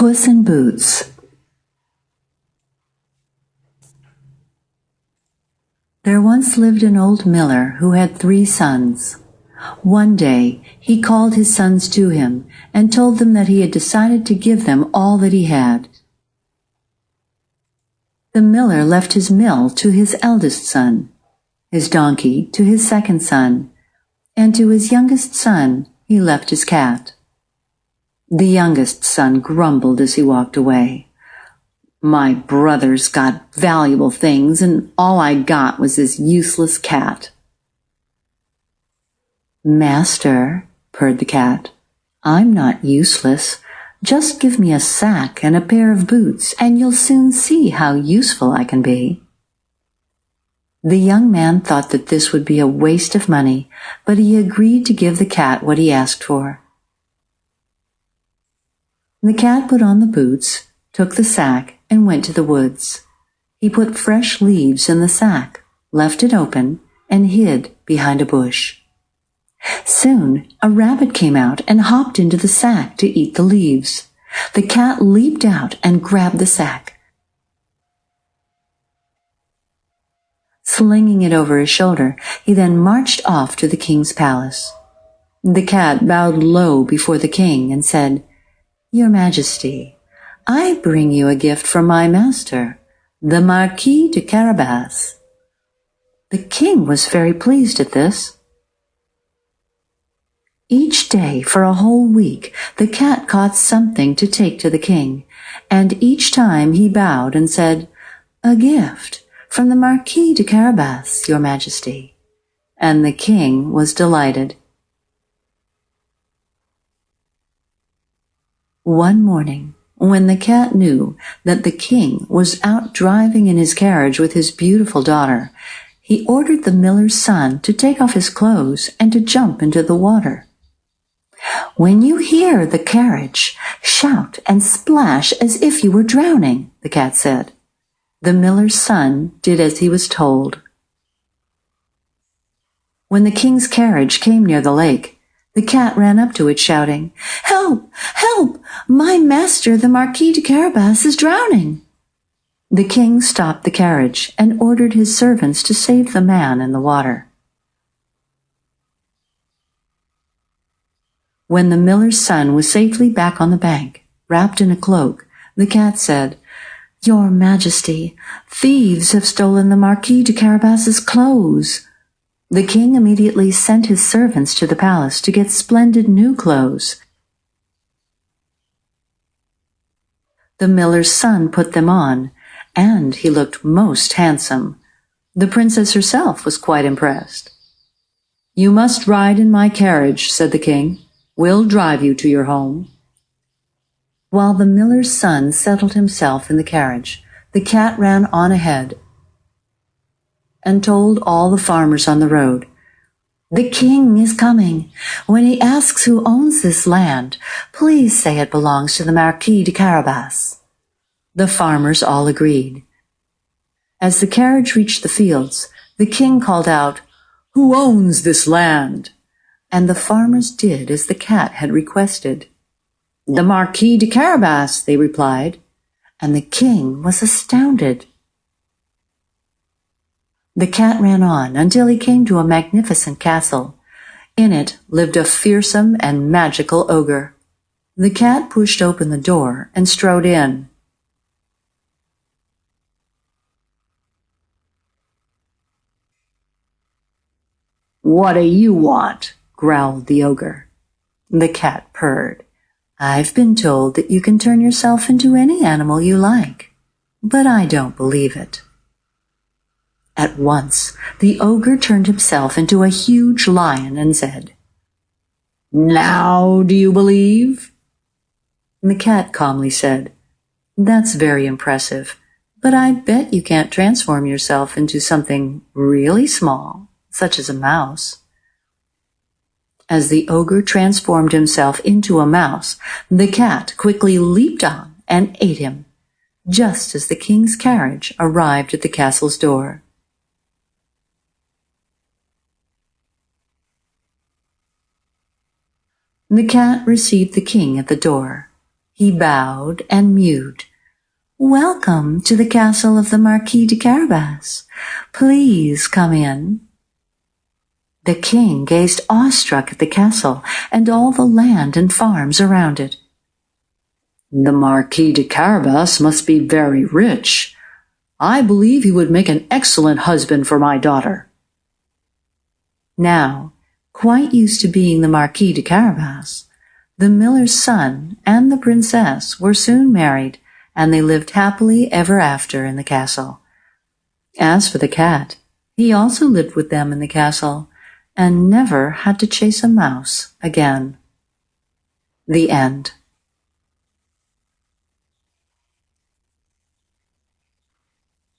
Puss in Boots. There once lived an old miller who had 3 sons. One day he called his sons to him and told them that he had decided to give them all that he had. The miller left his mill to his eldest son, his donkey to his second son, and to his youngest son he left his cat. The youngest son grumbled as he walked away. "My brother's got valuable things, and all I got was this useless cat." "Master," purred the cat, "I'm not useless. Just give me a sack and a pair of boots, and you'll soon see how useful I can be." The young man thought that this would be a waste of money, but he agreed to give the cat what he asked for. The cat put on the boots, took the sack, and went to the woods. He put fresh leaves in the sack, left it open, and hid behind a bush. Soon a rabbit came out and hopped into the sack to eat the leaves. The cat leaped out and grabbed the sack. Slinging it over his shoulder, he then marched off to the king's palace. The cat bowed low before the king and said, "Your Majesty, I bring you a gift from my master, the Marquis de Carabas." The king was very pleased at this. Each day for a whole week the cat caught something to take to the king, and each time he bowed and said, "A gift from the Marquis de Carabas, Your Majesty," and the king was delighted. One morning, when the cat knew that the king was out driving in his carriage with his beautiful daughter, he ordered the miller's son to take off his clothes and to jump into the water. "When you hear the carriage, shout and splash as if you were drowning," the cat said. The miller's son did as he was told. When the king's carriage came near the lake, the cat ran up to it shouting, "Help! Help! My master, the Marquis de Carabas, is drowning!" The king stopped the carriage and ordered his servants to save the man in the water. When the miller's son was safely back on the bank, wrapped in a cloak, the cat said, "Your Majesty, thieves have stolen the Marquis de Carabas's clothes." The king immediately sent his servants to the palace to get splendid new clothes. The miller's son put them on, and he looked most handsome. The princess herself was quite impressed. "You must ride in my carriage," said the king. "We'll drive you to your home." While the miller's son settled himself in the carriage, the cat ran on ahead and told all the farmers on the road, "The king is coming. When he asks who owns this land, please say it belongs to the Marquis de Carabas." The farmers all agreed. As the carriage reached the fields, the king called out, "Who owns this land?" And the farmers did as the cat had requested. "The Marquis de Carabas," they replied, and the king was astounded. The cat ran on until he came to a magnificent castle. In it lived a fearsome and magical ogre. The cat pushed open the door and strode in. "What do you want?" growled the ogre. The cat purred. "I've been told that you can turn yourself into any animal you like, but I don't believe it." At once, the ogre turned himself into a huge lion and said, "Now do you believe?" The cat calmly said, "That's very impressive, but I bet you can't transform yourself into something really small, such as a mouse." As the ogre transformed himself into a mouse, the cat quickly leaped on and ate him, just as the king's carriage arrived at the castle's door. The cat received the king at the door. He bowed and mewed. "Welcome to the castle of the Marquis de Carabas. Please come in." The king gazed awestruck at the castle and all the land and farms around it. "The Marquis de Carabas must be very rich. I believe he would make an excellent husband for my daughter." Now, quite used to being the Marquis de Carabas, the miller's son and the princess were soon married, and they lived happily ever after in the castle. As for the cat, he also lived with them in the castle, and never had to chase a mouse again. The end.